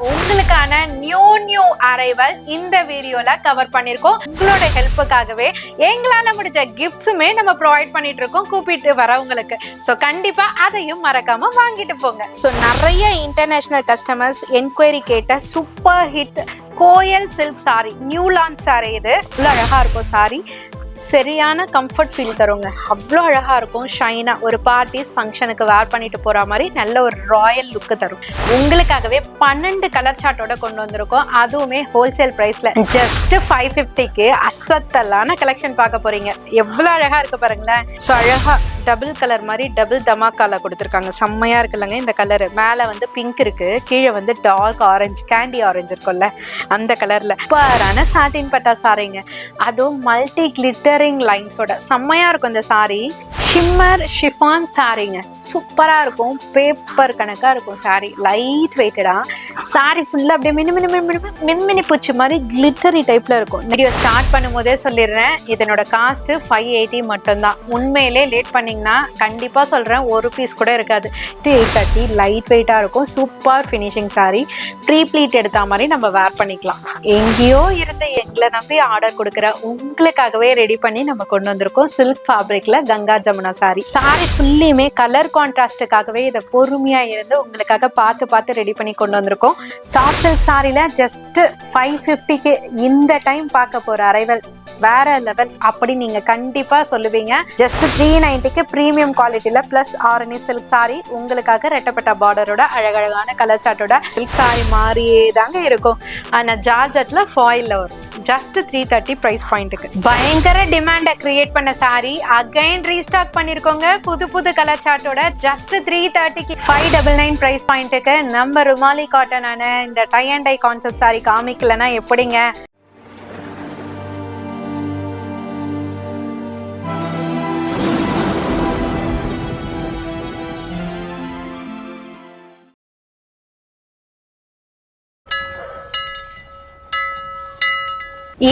உங்களுக்கான new arrival இந்த வீடியோல கவர் பண்ணிருக்கோம். உங்களோட ஹெல்ப்புக்காகவே எங்களால முடிஞ்ச கிஃப்ட்ஸுமே நம்ம ப்ரொவைட் பண்ணிட்டு இருக்கோம் கூப்பிட்டு வரவங்களுக்கு. ஸோ கண்டிப்பா அதையும் மறக்காம வாங்கிட்டு போங்க. ஸோ நிறைய இன்டர்நேஷனல் கஸ்டமர்ஸ் என்கொயரி கேட்ட super hit Goyal silk sorry, new launch sorry. இது இவ்வளோ அழகா இருக்கும் சாரி, சரியான கம்ஃபர்ட் ஃபீல் தருங்க. அவ்வளோ அழகாக இருக்கும், ஷைனாக. ஒரு பார்ட்டிஸ் ஃபங்க்ஷனுக்கு வேர் பண்ணிட்டு போகிற மாதிரி நல்ல ஒரு ராயல் லுக்கு தரும். உங்களுக்காகவே 12 கலர் சார்ட்டோட கொண்டு வந்திருக்கோம், அதுவுமே ஹோல்சேல் ப்ரைஸில். ஜஸ்ட் 550க்கு அசத்தலான கலெக்ஷன் பார்க்க போகிறீங்க. எவ்வளோ அழகாக இருக்கு பாருங்களேன். ஸோ அழகாக டபுள் கலர் மாதிரி டபுள் தமாக்கால கொடுத்துருக்காங்க. செம்மையாக இருக்குல்லங்க இந்த கலரு. மேலே வந்து பிங்க் இருக்குது, கீழே வந்து டார்க் ஆரஞ்சு, கேண்டி ஆரஞ்சு இருக்கும்ல அந்த கலரில் சூப்பரான சாட்டின் பட்டா சாரிங்க. அதுவும் மல்டி கிளிட்டரிங் லைன்ஸோட செம்மையா இருக்கும் இந்த சாரி. ஷிம்மர் ஷிஃபான் சாரிங்க, சூப்பரா இருக்கும். பேப்பர் கணக்கா இருக்கும் சாரி, லைட் வெயிட்டடா. சாரி ஃபுல்லா அப்படியே மின்மினி பூச்சி மாதிரி கிளிட்டரி டைப்ல இருக்கும். வீடியோ ஸ்டார்ட் பண்ணும் போதே சொல்லிடுறேன், இதனோட காஸ்ட் 580 மட்டும்தான். உண்மையிலே லேட் பண்ணீங்கன்னா கண்டிப்பா சொல்றேன் ஒரு பீஸ் கூட இருக்காது. 830 லைட் வெயிட்டா இருக்கும். Super finishing sari, pre pleat எடுத்த மாதிரி நம்ம வேர் பண்ணிக்கலாம். எங்கேயோ இருந்து எங்களை நம்பி ஆர்டர் கொடுக்குற உங்களுக்காகவே ரெடி பண்ணி நம்ம கொண்டு வந்திருக்கோம். சில்க் ஃபேப்ரிக்ல கங்கா ஜமுனா சாரி. சாரி ஃபுல்லியுமே கலர் கான்ட்ராஸ்டுக்காகவே இதை பொறுமையா இருந்து உங்களுக்காக பார்த்து ரெடி பண்ணி கொண்டு வந்திருக்கோம். சாஃப்ட் சில்க் சாரில ஜஸ்ட் 550க்கு இந்த டைம் பார்க்க போற அரைவல் வேற லெவல் அப்படி நீங்க கண்டிப்பா சொல்லுவீங்க. ஜஸ்ட் 390க்கு பிரீமியம் குவாலிட்டியில பிளஸ் ஆரணி சில்க் சாரி உங்களுக்காக ரெட்டப்பட்ட பார்டரோட அழகழகான கலர் சார்ட்டோட சில்க் சாரி மாதிரியே தாங்க இருக்கும். ஆனா ஜார்ஜெட்ல ஃபாயில்ல வரும். ஜஸ்ட் 330 பிரைஸ் பாயிண்ட்டுக்கு பயங்கர டிமாண்டை கிரியேட் பண்ண சாரி அகைன் ரீஸ்டாக் பண்ணிருக்கோங்க. புது கலர் சார்ட்டோட ஜஸ்ட் 330க்கு 599 பிரைஸ் பாயிண்ட்டுக்கு நம்ம ருமாலி காட்டனான இந்த tie and dye concept sari காமிக்கலன்னா எப்படிங்க?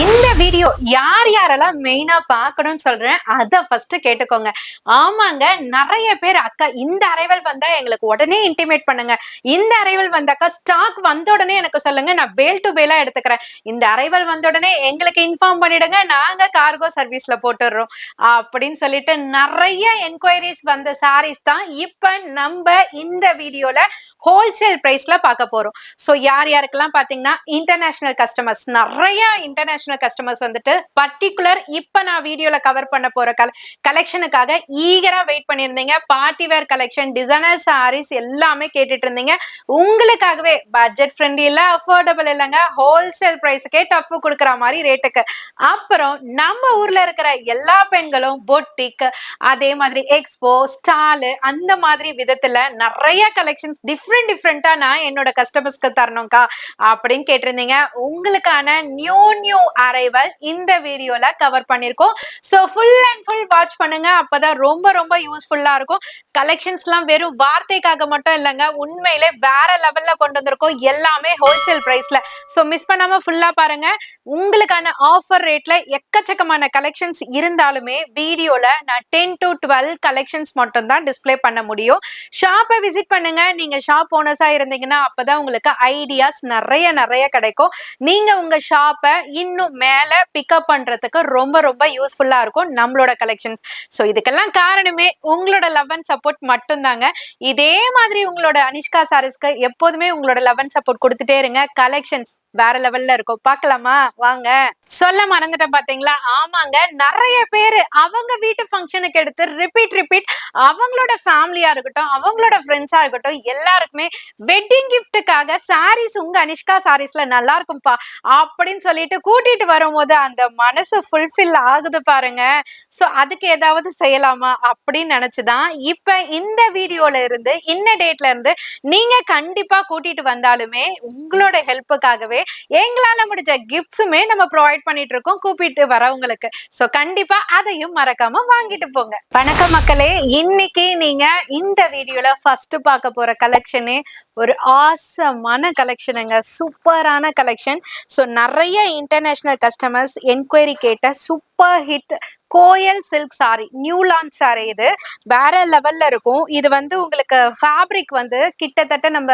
இந்த வீடியோ யாரெல்லாம் மெயினா பார்க்கணும்னு சொல்றேன் அதை ஃபர்ஸ்ட் கேட்டுக்கோங்க. ஆமாங்க, நிறைய பேர் அக்கா இந்த அரைவல் வந்தா எங்களுக்கு உடனே இன்டிமேட் பண்ணுங்க, இந்த அரைவல் வந்தாக்கா ஸ்டாக் வந்த உடனே எனக்கு சொல்லுங்க, நான் பேல் டு பேலா எடுத்துக்கிறேன், இந்த அரைவல் வந்த உடனே எங்களுக்கு இன்ஃபார்ம் பண்ணிடுங்க, நாங்க கார்கோ சர்வீஸ்ல போட்டுடுறோம் அப்படின்னு சொல்லிட்டு நிறைய என்கொயரிஸ் வந்த சாரீஸ் தான் இப்ப நம்ம இந்த வீடியோல ஹோல்சேல் பிரைஸ்ல பார்க்க போறோம். ஸோ யாருக்கெல்லாம் பாத்தீங்கன்னா இன்டர்நேஷனல் கஸ்டமர்ஸ், நிறைய இன்டர்நேஷனல் கஸ்டமர்ஸ் வந்துட்டு பர்டிகுலர் இப்ப நான் வீடியோல கவர் பண்ண போற கலெக்ஷனுக்காக ஈகரா வெயிட் பண்ணியிருந்தீங்க. Party wear collection, designer saris எல்லாமே கேட்டுட்டு இருந்தீங்க. உங்களுக்காகவே பட்ஜெட் ஃப்ரெண்ட்லி இல்ல, அஃபோர்டபிள் இல்லைங்க, ஹோல்சேல் பிரைஸுக்கே டஃப் கொடுக்குற மாதிரி ரேட்டுக்கு. அப்புறம் நம்ம ஊர்ல இருக்கிற எல்லா பெண்களும் பொட்டிக், அதே மாதிரி எக்ஸ்போ, ஸ்டாலு அந்த மாதிரி விதத்துல நிறைய கலெக்ஷன்ஸ் டிஃப்ரெண்டா நான் என்னோட கஸ்டமர்ஸ்க்கு தரணும்க்கா அப்படின்னு கேட்டிருந்தீங்க. உங்களுக்கான நியூ அரைவல் இந்த வீடியோல கவர் பண்ணிருக்கோம். So full and full watch பண்ணுங்க, அப்பதான் ரொம்ப யூஸ்ஃபுல்லா இருக்கும். கலெக்ஷன்ஸ்லாம் வெறும் வார்த்தைக்காக மட்டும் இல்லைங்க, உண்மையிலே வேற லெவல்ல கொண்டு வந்திருக்கோம், எல்லாமே ஹோல்சேல் பிரைஸ்ல. சோ மிஸ் பண்ணாம ஃபுல்லா பாருங்க. உங்களுக்கான ஆஃபர் ரேட்ல எக்கச்சக்கமான கலெக்ஷன்ஸ் இருந்தாலுமே வீடியோல நான் 10 to 12 கலெக்ஷன்ஸ் மட்டும் தான் டிஸ்பிளே பண்ண முடியும். ஷாப்பை விசிட் பண்ணுங்க. நீங்க ஷாப் ஓனர்ஸா இருந்தீங்கன்னா அப்பதான் உங்களுக்கு ஐடியாஸ் நிறைய கிடைக்கும். நீங்க உங்க ஷாப்பை இன்னும் மேல பிக்கப் பண்றதுக்கு ரொம்ப யூஸ்ஃபுல்லா இருக்கும் நம்மளோட கலெக்ஷன்ஸ். சோ இதுக்கெல்லாம் காரணமே உங்களோட லவ் அண்ட் சப்போர்ட் மட்டும் தாங்க. இதே மாதிரி உங்களோட அனிஷ்கா சாரீஸ்க்கு எப்போதுமே உங்களோட லவ் அண்ட் சப்போர்ட் கொடுத்துட்டே இருங்க. கலெக்ஷன்ஸ் வேற லெவல்ல இருக்கும். பார்க்கலாமா வாங்க. சொல்ல மறந்துட்டேன் பாத்தீங்களா? ஆமாங்க, நிறைய பேரு அவங்க வீட்டு ஃபங்க்ஷனுக்கு எடுத்து ரிப்பீட் அவங்களோட ஃபேமிலியா இருக்கட்டும், அவங்களோட ஃப்ரெண்ட்ஸா இருக்கட்டும், எல்லாருக்குமே வெட்டிங் கிஃப்ட்டுக்காக சாரீஸ் உங்க அனிஷ்கா சாரீஸ்ல நல்லா இருக்கும்பா அப்படின்னு சொல்லிட்டு கூட்டிட்டு வரும்போது அந்த மனசு ஃபுல்ஃபில் ஆகுது பாருங்க. சோ அதுக்கு ஏதாவது செய்யலாமா அப்படின்னு நினைச்சுதான் இப்ப இந்த வீடியோல இருந்து இன்ன டேட்ல இருந்து நீங்க கண்டிப்பா கூட்டிட்டு வந்தாலுமே உங்களோட ஹெல்ப்புக்காகவே எங்களால முடிஞ்ச கிஃப்ட்ஸுமே நம்ம ப்ரொவைட் பண்ணிட்டு இருக்கோம் கூப்பிட்டு வரவங்களுக்கு. சோ கண்டிப்பா அதையும் மறக்காம வாங்கிட்டு போங்க. வணக்கம் மக்களே, இன்னைக்கு நீங்க இந்த வீடியோல ஃபர்ஸ்ட் பார்க்க போற கலெக்ஷனே ஒரு ஆசமான கலெக்ஷனுங்க, சூப்பரான கலெக்ஷன். ஸோ நிறைய இன்டர்நேஷனல் கஸ்டமர்ஸ் என்கொயரி கேட்ட super hit Goyal silk sorry, new launch sorry. இது வேற லெவல்ல இருக்கும். இது வந்து உங்களுக்கு ஃபேப்ரிக் வந்து கிட்டத்தட்ட நம்ம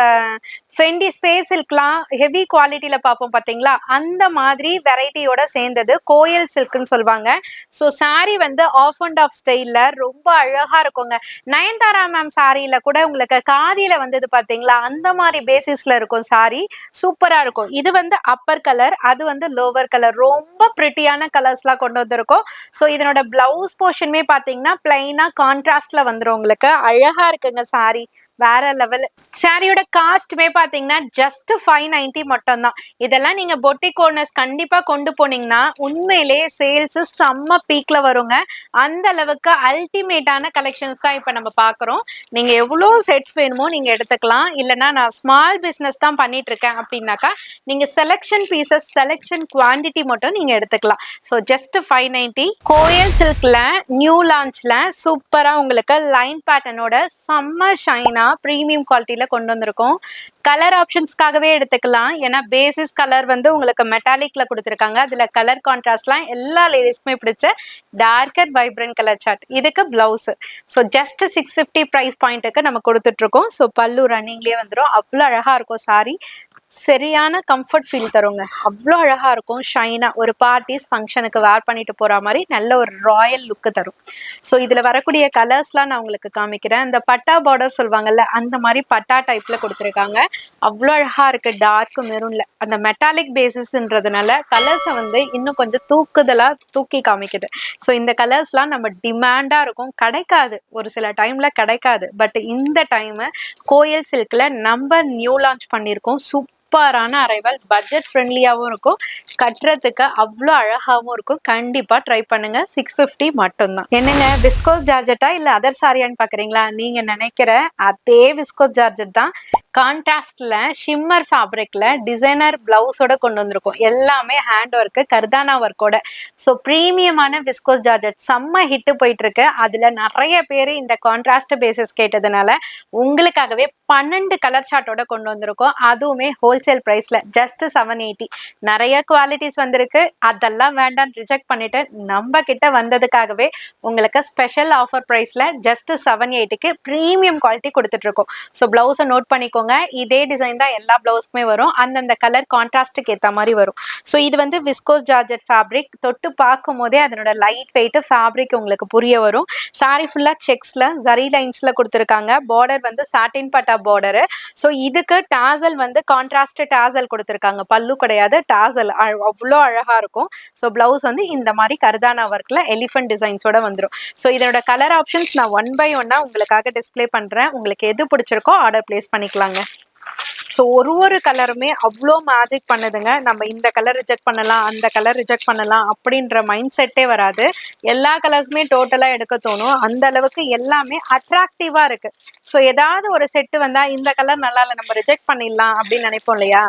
ஃபெண்டி ஸ்பேஸ் சில்க்லாம் ஹெவி குவாலிட்டியில பார்ப்போம் பார்த்தீங்களா, அந்த மாதிரி வெரைட்டியோட சேர்ந்தது கோயல் சில்க்னு சொல்லுவாங்க. ஸோ சாரி வந்து ஆஃப் அண்ட் ஆஃப் ஸ்டைலில் ரொம்ப அழகா இருக்குங்க. நயன்தாரா மேம் சாரியில கூட உங்களுக்கு காதியில வந்தது பார்த்தீங்களா, அந்த மாதிரி பேசிஸ்ல இருக்கும் சாரி. சூப்பரா இருக்கும். இது வந்து அப்பர் கலர், அது வந்து லோவர் கலர். ரொம்ப பிரிட்டியான கலர்ஸ்லாம் கொண்டு வந்திருக்கோம். ஸோ இதனோட பிளவுஸ் போர்ஷனுமே பார்த்தீங்கன்னா பிளைனா கான்ட்ராஸ்ட்ல வந்துடும். உங்களுக்கு அழகா இருக்குங்க சாரி, வேற லெவல். சாரியோட காஸ்ட்டுமே பார்த்தீங்கன்னா ஜஸ்ட் 590 மட்டும் தான். இதெல்லாம் நீங்க பொட்டிக் ஓனர்ஸ் கண்டிப்பா கொண்டு போனீங்கன்னா உண்மையிலே சேல்ஸ் செம்ம பீக்ல வருங்க. அந்த அளவுக்கு அல்டிமேட்டான கலெக்ஷன்ஸ் தான் இப்போ நம்ம பார்க்குறோம். நீங்க எவ்வளோ செட்ஸ் வேணுமோ நீங்க எடுத்துக்கலாம். இல்லைன்னா நான் ஸ்மால் பிஸ்னஸ் தான் பண்ணிட்டு இருக்கேன் அப்படின்னாக்கா நீங்க செலெக்ஷன் பீசஸ், செலெக்ஷன் குவான்டிட்டி மட்டும் நீங்க எடுத்துக்கலாம். So just 590. கோயல் சில்க்ல நியூ லான்ச்ல சூப்பரா உங்களுக்கு லைன் பேட்டர்னோட செம்ம ஷைனா பிரீமியம் குவாலிட்டியில கொண்டு வந்திருக்கோம். கலர் ஆப்ஷன்ஸ்க்காகவே எடுத்துக்கலாம். ஏன்னா பேசிஸ் கலர் வந்து உங்களுக்கு மெட்டாலிக்ல கொடுத்துருக்காங்க. அதுல கலர் கான்ட்ராஸ்ட்லாம் எல்லா லேடிஸ்க்குமே பிடிச்ச டார்க்கர் வைப்ரண்ட் கலர் சார்ட். இதுக்கு பிளவுஸ். ஸோ ஜஸ்ட் 650 ப்ரைஸ் பாயிண்ட்டுக்கு நம்ம கொடுத்துட்டு இருக்கோம். ஸோ பல்லு ரன்னிங்லேயே வந்துடும். அவ்வளோ அழகா இருக்கும் சாரி. சரியான கம்ஃபர்ட் ஃபீல் தருங்க. அவ்வளோ அழகா இருக்கும். ஷைனா ஒரு பார்ட்டிஸ் ஃபங்க்ஷனுக்கு வேர் பண்ணிட்டு போற மாதிரி நல்ல ஒரு ராயல் லுக்கு தரும். ஸோ இதுல வரக்கூடிய கலர்ஸ்லாம் நான் உங்களுக்கு காமிக்கிறேன். இந்த பட்டா பார்டர் சொல்லுவாங்கல்ல, அந்த மாதிரி பட்டா டைப்ல கொடுத்துருக்காங்க. அவ்வளோ அழகா இருக்கு. டார்க் மெரூன்ல அந்த மெட்டாலிக் பேசிஸ்ன்றதுனால கலர்ஸை வந்து இன்னும் கொஞ்சம் தூக்குதலா தூக்கி காமிக்குது. ஸோ இந்த கலர்ஸ்லாம் நம்ம டிமாண்டா இருக்கும். கிடைக்காது, ஒரு சில டைம்ல கிடைக்காது. பட் இந்த டைம் கோயல் சில்க்ல நம்ம நியூ லான்ச் பண்ணியிருக்கோம். சூப்பரான அரைவல், பட்ஜெட் ஃப்ரெண்ட்லியாகவும் இருக்கும், கட்டுறதுக்கு அவ்வளோ அழகாகவும் இருக்கும். கண்டிப்பா ட்ரை பண்ணுங்க. 650 மட்டும்தான். என்னங்க விஸ்கோஸ் ஜார்ஜெட்டா இல்ல அதர் சாரியான்னு பாக்குறீங்களா? நீங்க நினைக்கிற அதே விஸ்கோஸ் ஜார்ஜெட் தான். கான்ட்ராஸ்ட்ல ஷிம்மர் ஃபேப்ரிக்ல டிசைனர் பிளவுஸோட கொண்டு வந்திருக்கும். எல்லாமே ஹேண்ட் ஒர்க்கு, கர்தானா ஒர்க்கோட. ஸோ ப்ரீமியமான விஸ்கோஸ் ஜார்ஜெட் செம்ம ஹிட்டு போயிட்டு இருக்கு. அதுல நிறைய பேர் இந்த கான்ட்ராஸ்ட் பேசிஸ் கேட்டதுனால உங்களுக்காகவே 12 கலர் சார்ட்டோட கொண்டு வந்திருக்கோம். அதுவுமே ஹோல்சேல் பிரைஸ்ல ஜஸ்ட் 780. நிறைய குவாலிட்டிஸ் வந்திருக்கு, அதெல்லாம் வேண்டாம் ரிஜெக்ட் பண்ணிட்டு நம்ம கிட்ட வந்ததுக்காகவே உங்களுக்கு ஸ்பெஷல் ஆஃபர் பிரைஸ்ல ஜஸ்ட் 780க்கு ப்ரீமியம் குவாலிட்டி கொடுத்துட்டு இருக்கோம். ஸோ பிளவுஸை நோட் பண்ணிக்கோங்க. இதே டிசைன் தான் எல்லா பிளவுஸ்க்குமே வரும். அந்தந்த கலர் கான்ட்ராஸ்ட்டுக்கு ஏற்ற மாதிரி வரும். ஸோ இது வந்து விஸ்கோஸ் ஜார்ஜெட் ஃபேப்ரிக். தொட்டு பார்க்கும் போதே அதனோட லைட் வெயிட் ஃபேப்ரிக் உங்களுக்கு புரிய வரும். சாரி ஃபுல்லா செக்ஸ்ல ஜரி லைன்ஸ்ல கொடுத்துருக்காங்க. பார்டர் வந்து சாட்டின் பட்டா பார்டரு. ஸோ இதுக்கு டாசல் வந்து கான்ட்ராஸ்ட் டாசல் கொடுத்துருக்காங்க. பல்லு கிடையாது, டாசல். அவ்வளோ அழகா இருக்கும். ஸோ பிளவுஸ் வந்து இந்த மாதிரி கர்தானா ஒர்க்ல எலிஃபென்ட் டிசைன்ஸோட வந்துடும். ஸோ இதனோட கலர் ஆப்ஷன்ஸ் நான் 1 by 1 உங்களுக்காக டிஸ்பிளே பண்றேன். உங்களுக்கு எது பிடிச்சிருக்கோ ஆர்டர் பிளேஸ் பண்ணிக்கலாங்க. ஸோ ஒரு கலருமே அவ்வளோ மேஜிக் பண்ணுதுங்க. நம்ம இந்த கலர் ரிஜெக்ட் பண்ணலாம், அந்த கலர் ரிஜெக்ட் பண்ணலாம் அப்படின்ற மைண்ட் செட்டே வராது. எல்லா கலர்ஸுமே டோட்டலாக எடுக்க தோணும். அந்த அளவுக்கு எல்லாமே அட்ராக்டிவா இருக்கு. ஸோ ஏதாவது ஒரு செட்டு வந்தா இந்த கலர் நல்லா இல்லை, நம்ம ரிஜெக்ட் பண்ணிடலாம் அப்படின்னு நினைப்போம் இல்லையா?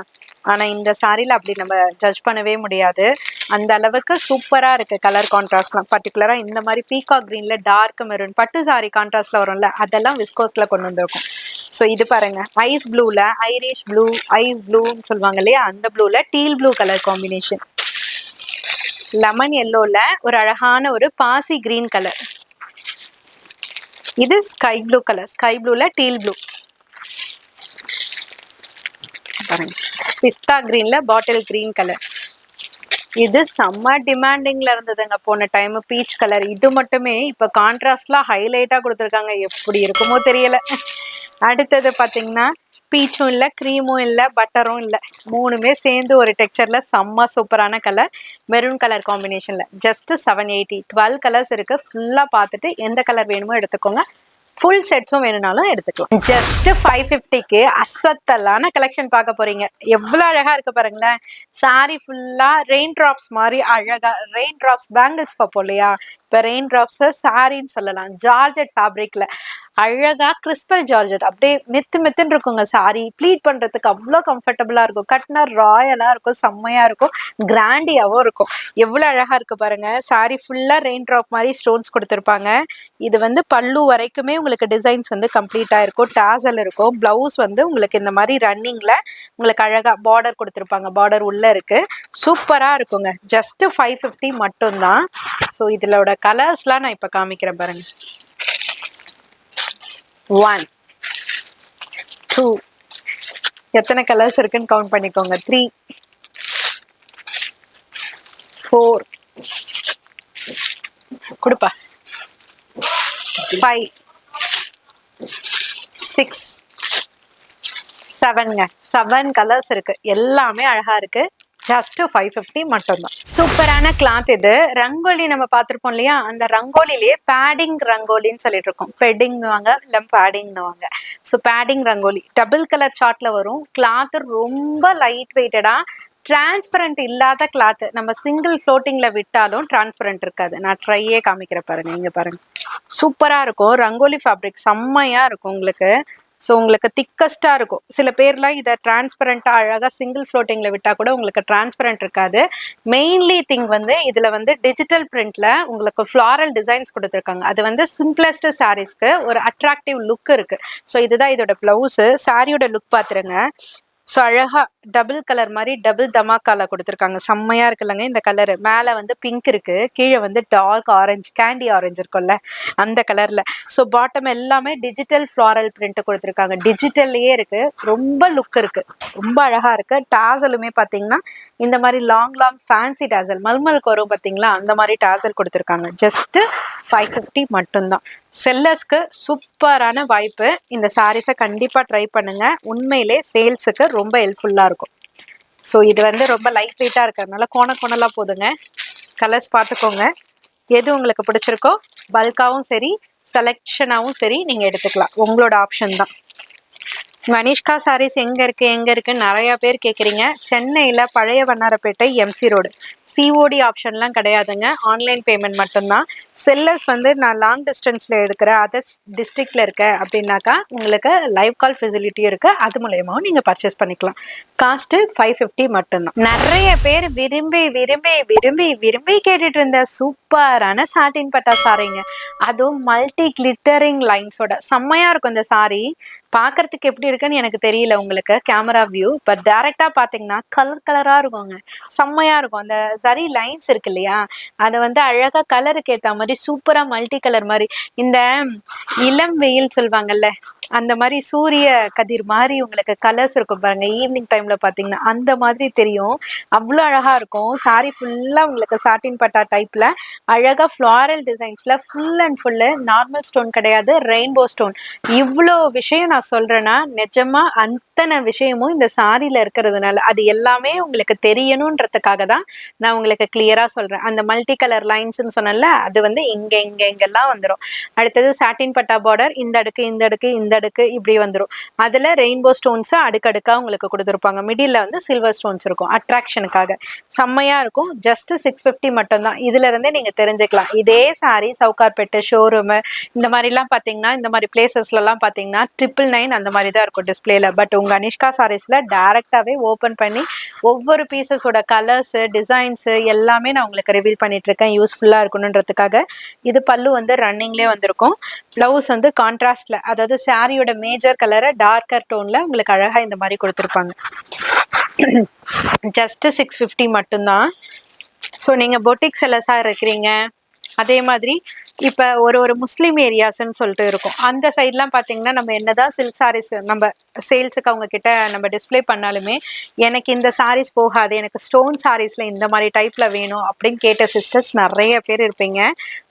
ஆனா இந்த சாரியில அப்படி நம்ம ஜட்ஜ் பண்ணவே முடியாது. அந்த அளவுக்கு சூப்பரா இருக்கு கலர் கான்ட்ராஸ்ட்லாம். பர்டிகுலரா இந்த மாதிரி பீகாக் கிரீன்ல டார்க் மெரூன் பட்டு சாரி கான்ட்ராஸ்ட்ல வரும்ல, அதெல்லாம் விஸ்கோஸ்ல கொண்டு வந்திருக்கும். ஸோ இது பாருங்க, ஐஸ் ப்ளூல ஐரிஷ் ப்ளூ, ஐஸ் ப்ளூன்னு சொல்லுவாங்க இல்லையா, அந்த ப்ளூல teal blue colour combination, lemon எல்லோல ஒரு அழகான ஒரு பாசி கிரீன் கலர், இது ஸ்கை ப்ளூ கலர், ஸ்கை ப்ளூல டீல் ப்ளூ பாருங்க, பிஸ்தா கிரீன்ல பாட்டில் கிரீன் கலர், இது செம்ம டிமாண்டிங்ல இருந்ததுங்க போன டைம். பீச் கலர், இது மட்டுமே இப்ப கான்ட்ராஸ்ட்லாம் ஹைலைட்டா கொடுத்துருக்காங்க. எப்படி இருக்குமோ தெரியல. அடுத்தது பாத்தீங்கன்னா பீச்சும் இல்லை, க்ரீமும் இல்லை, பட்டரும் இல்லை, மூணுமே சேர்ந்து ஒரு டெக்ஸ்சர்ல செம்ம சூப்பரான கலர், மெரூன் கலர் காம்பினேஷன்ல ஜஸ்ட் 780. 12 கலர்ஸ் இருக்கு. ஃபுல்லா பார்த்துட்டு எந்த கலர் வேணுமோ எடுத்துக்கோங்க. ஃபுல் செட்ஸும் வேணும்னாலும் எடுத்துக்கலாம். ஜஸ்ட் 550க்கு அசத்தலான கலெக்ஷன் பார்க்க போறீங்க. எவ்வளவு அழகா இருக்கு பாருங்களேன். சாரி ஃபுல்லா ரெயின் டிராப்ஸ் மாதிரி அழகா, ரெயின் டிராப்ஸ் பேங்கிள்ஸ் பார்ப்போம் இல்லையா, இப்போ ரெயின் டிராப்ஸ் சாரின்னு சொல்லலாம். ஜார்ஜெட் ஃபேப்ரிக்ல அழகா கிறிஸ்பல் ஜார்ஜெட், அப்படியே மெத்துன்னு இருக்குங்க. சாரி ப்ளீட் பண்றதுக்கு அவ்வளோ கம்ஃபர்டபுளா இருக்கும். கட்டினா ராயலா இருக்கும், செம்மையா இருக்கும், கிராண்டியாவும் இருக்கும். எவ்வளவு அழகா இருக்கு பாருங்க. சாரி ஃபுல்லா ரெயின் டிராப் மாதிரி ஸ்டோன்ஸ் கொடுத்துருப்பாங்க. இது வந்து பல்லு வரைக்குமே உங்களுக்கு டிசைன்ஸ் வந்து கம்ப்ளீட்டா இருக்கும். டாசல் இருக்கும். பிளவுஸ் வந்து உங்களுக்கு இந்த மாதிரி ரன்னிங்ல உங்களுக்கு அழகா பார்டர் கொடுத்துருப்பாங்க. பார்டர் உள்ள இருக்கு. சூப்பரா இருக்குங்க. ஜஸ்ட் 550 மட்டும்தான். ஸோ இதோட கலர்ஸ்லாம் நான் இப்போ காமிக்கிறேன் பாருங்க. 1 2 எத்தனை கலர்ஸ் இருக்குன்னு கவுண்ட் பண்ணிக்கோங்க. 3 4 கொடுப்பா 5 6 7ங்க. 7 கலர்ஸ் இருக்கு. எல்லாமே அழகா இருக்கு. ஜஸ்ட் 550 மட்டும்தான். சூப்பரான கிளாத் இது. ரங்கோலி நம்ம பார்த்திருப்போம் இல்லையா, அந்த ரங்கோலிலேயே பேடிங் ரங்கோலின்னு சொல்லிட்டு இருக்கோம். பெட்டிங்னுவாங்க இல்ல பேடிங்னுவாங்க. So padding rangoli double colour சார்ட்ல வரும். கிளாத் ரொம்ப லைட் வெயிட்டடா, டிரான்ஸ்பரண்ட் இல்லாத கிளாத். நம்ம சிங்கிள் ஃப்ளோட்டிங்ல விட்டாலும் டிரான்ஸ்பரண்ட் இருக்காது. நான் ட்ரையே காமிக்கிற பாருங்க. இங்க பாருங்க, சூப்பரா இருக்கும். ரங்கோலி ஃபேப்ரிக் செம்மையா இருக்கும் உங்களுக்கு. ஸோ உங்களுக்கு திக்கஸ்டா இருக்கும். சில பேர்லாம் இதை டிரான்ஸ்பரண்டா அழகா சிங்கிள் ஃப்ளோட்டிங்ல விட்டா கூட உங்களுக்கு டிரான்ஸ்பரண்ட் இருக்காது. மெயின்லி திங் வந்து இதுல வந்து டிஜிட்டல் பிரிண்ட்ல உங்களுக்கு ஃபிளாரல் டிசைன்ஸ் கொடுத்துருக்காங்க. அது வந்து சிம்பிளஸ்ட் சாரீஸ்க்கு ஒரு அட்ராக்டிவ் லுக் இருக்கு. ஸோ இதுதான் இதோட பிளவுஸ். சாரியோட லுக் பாத்துருங்க. ஸோ அழகா டபுள் கலர் மாதிரி டபுள் தமாக்கால கொடுத்துருக்காங்க. செம்மையா இருக்குல்லங்க இந்த கலரு. மேலே வந்து பிங்க் இருக்கு, கீழே வந்து டார்க் ஆரஞ்சு, கேண்டி ஆரஞ்சு இருக்கும்ல அந்த கலர்ல. ஸோ பாட்டம் எல்லாமே டிஜிட்டல் ஃப்ளாரல் பிரிண்ட் கொடுத்துருக்காங்க. டிஜிட்டல்லையே இருக்கு. ரொம்ப லுக் இருக்கு, ரொம்ப அழகா இருக்கு. டாசலுமே பார்த்தீங்கன்னா இந்த மாதிரி லாங் ஃபேன்சி டாசல் மல்மலுக்கு வரும் பார்த்தீங்களா, அந்த மாதிரி டாசல் கொடுத்துருக்காங்க. ஜஸ்ட் 550 மட்டும்தான். செல்லர்ஸ்க்கு சூப்பரான வாய்ப்பு. இந்த சாரீஸை கண்டிப்பாக ட்ரை பண்ணுங்க. உண்மையிலே சேல்ஸுக்கு ரொம்ப ஹெல்ப்ஃபுல்லாக இருக்கும். ஸோ இது வந்து ரொம்ப லைட் வெயிட்டாக இருக்கிறதுனால கோணலாம் போதுங்க. கலர்ஸ் பார்த்துக்கோங்க. எது உங்களுக்கு பிடிச்சிருக்கோ பல்காவும் சரி செலெக்ஷனாகவும் சரி நீங்கள் எடுத்துக்கலாம். உங்களோட ஆப்ஷன் தான். கனிஷ்கா சாரீஸ் எங்கே இருக்குன்னு நிறையா பேர் கேட்குறீங்க. சென்னையில் பழைய வண்ணாரப்பேட்டை எம்சி ரோடு. சிஓடி ஆப்ஷன்லாம் கிடையாதுங்க, ஆன்லைன் பேமெண்ட் மட்டும்தான். செல்லர்ஸ் வந்து நான் லாங் டிஸ்டன்ஸில் எடுக்கிறேன், அதர் டிஸ்ட்ரிக்டில் இருக்கேன் அப்படின்னாக்கா உங்களுக்கு லைவ் கால் ஃபெசிலிட்டியும் இருக்குது. அது மூலயமாவும் நீங்கள் பர்ச்சேஸ் பண்ணிக்கலாம். காஸ்ட்டு 550 மட்டும்தான். நிறைய பேர் விரும்பி விரும்பி விரும்பி விரும்பி கேட்டுட்டு இருந்த சூப்பரான சாட்டின் பட்டா சாரீங்க. அதுவும் மல்டி கிளிட்டரிங் லைன்ஸோட செம்மையாக இருக்கும். இந்த சாரீ பார்க்கறதுக்கு எப்படி இருக்குன்னு எனக்கு தெரியல உங்களுக்கு கேமரா வியூ, பட் டைரக்டா பார்த்தீங்கன்னா கலரா இருக்குங்க. செம்மையா இருக்கும். அந்த சரி லைன்ஸ் இருக்கு இல்லையா, அதை வந்து அழகா கலருக்கு ஏற்ற மாதிரி சூப்பரா மல்டி கலர் மாதிரி, இந்த இளம் வெயில் சொல்லுவாங்கல்ல அந்த மாதிரி சூரிய கதிர் மாதிரி உங்களுக்கு கலர்ஸ் இருக்கும் பாருங்க. ஈவினிங் டைம்ல பாத்தீங்கன்னா அந்த மாதிரி தெரியும். அவ்வளோ அழகா இருக்கும். சாரி ஃபுல்லா உங்களுக்கு சாட்டின் பட்டா டைப்ல அழகா ஃப்ளாரல் டிசைன்ஸ்ல full and full normal stone கிடையாது, ரெயின்போ ஸ்டோன். இவ்வளோ விஷயம் நான் சொல்றேன்னா நிஜமா அத்தனை விஷயமும் இந்த சாரியில இருக்கிறதுனால அது எல்லாமே உங்களுக்கு தெரியணுன்றதுக்காக தான் நான் உங்களுக்கு கிளியரா சொல்றேன். அந்த மல்டி கலர் லைன்ஸ்ன்னு சொன்னல, அது வந்து இங்கெல்லாம் வந்துடும். அடுத்தது சாட்டின் பட்டா பார்டர், இந்த அடுக்கு இப்படி வந்துடும். அதுல ரெயின்போ ஸ்டோன்ஸ் அடுக்கடுக்கா உங்களுக்கு கொடுத்துருப்பாங்க. மிடில் வந்து சில்வர் ஸ்டோன்ஸ் இருக்கும் அட்ராக்ஷனுக்காக. செம்மையா இருக்கும். ஜஸ்ட் 650 மட்டும்தான். இதுல இருந்தே நீங்க தெரிஞ்சுக்கலாம். இதே சாரி சவுகார்பேட்டு ஷோரூம் இந்த மாதிரிலாம் பாத்தீங்கன்னா, இந்த மாதிரி பிளேசஸ்லாம் பாத்தீங்கன்னா 999 அந்த மாதிரி தான் இருக்கும் டிஸ்பிளேல. பட் உங்க கனிஷ்கா சாரீஸ்ல டைரக்டாவே ஓபன் பண்ணி ஒவ்வொரு பீசஸோட கலர்ஸ் டிசைன்ஸ் எல்லாமே நான் உங்களுக்கு ரிவீல் பண்ணிட்டு இருக்கேன், யூஸ்ஃபுல்லா இருக்கணுன்றதுக்காக. இது பல்லு வந்து ரன்னிங்லேயே வந்திருக்கும். பிளவுஸ் வந்து கான்ட்ராஸ்ட்ல, அதாவது சாரியோட மேஜர் கலரை டார்க்கர் டோன்ல உங்களுக்கு அழகா இந்த மாதிரி கொடுத்துருப்பாங்க. ஜஸ்ட் 650 மட்டும்தான். ஸோ நீங்க பொட்டிக் செல்லர்ஸா இருக்கிறீங்க, அதே மாதிரி இப்போ ஒரு முஸ்லீம் ஏரியாஸ்ன்னு சொல்லிட்டு இருக்கும், அந்த சைட்லாம் பார்த்தீங்கன்னா நம்ம என்னதான் சில்க் சாரீஸ் நம்ம சேல்ஸுக்கு அவங்க கிட்ட நம்ம டிஸ்பிளே பண்ணாலுமே எனக்கு இந்த சாரீஸ் போகாது, எனக்கு ஸ்டோன் சாரீஸ்ல இந்த மாதிரி டைப்ல வேணும் அப்படின்னு கேட்ட சிஸ்டர்ஸ் நிறைய பேர் இருப்பீங்க.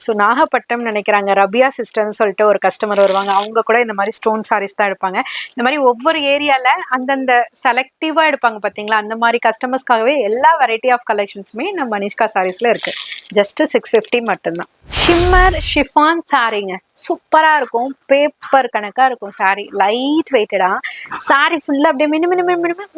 ஸோ நாகப்பட்டினம் நினைக்கிறாங்க, ரபியா சிஸ்டர்னு சொல்லிட்டு ஒரு கஸ்டமர் வருவாங்க. அவங்க கூட இந்த மாதிரி ஸ்டோன் சாரீஸ் தான் எடுப்பாங்க. இந்த மாதிரி ஒவ்வொரு ஏரியால அந்தந்த செலக்டிவா எடுப்பாங்க பார்த்தீங்களா, அந்த மாதிரி கஸ்டமர்ஸ்க்காகவே எல்லா வெரைட்டி ஆஃப் கலெக்ஷன்ஸுமே நம்ம கனிஷ்கா சாரீஸ்ல இருக்கு. ஜஸ்ட் 650 மட்டும்தான். ஷிம்மர் ஷிஃபான் சாரீங்க, சூப்பரா இருக்கும். பேப்பர் கணக்கா இருக்கும் சாரி, லைட் வெயிட்டடா. சாரி ஃபுல்லா அப்படியே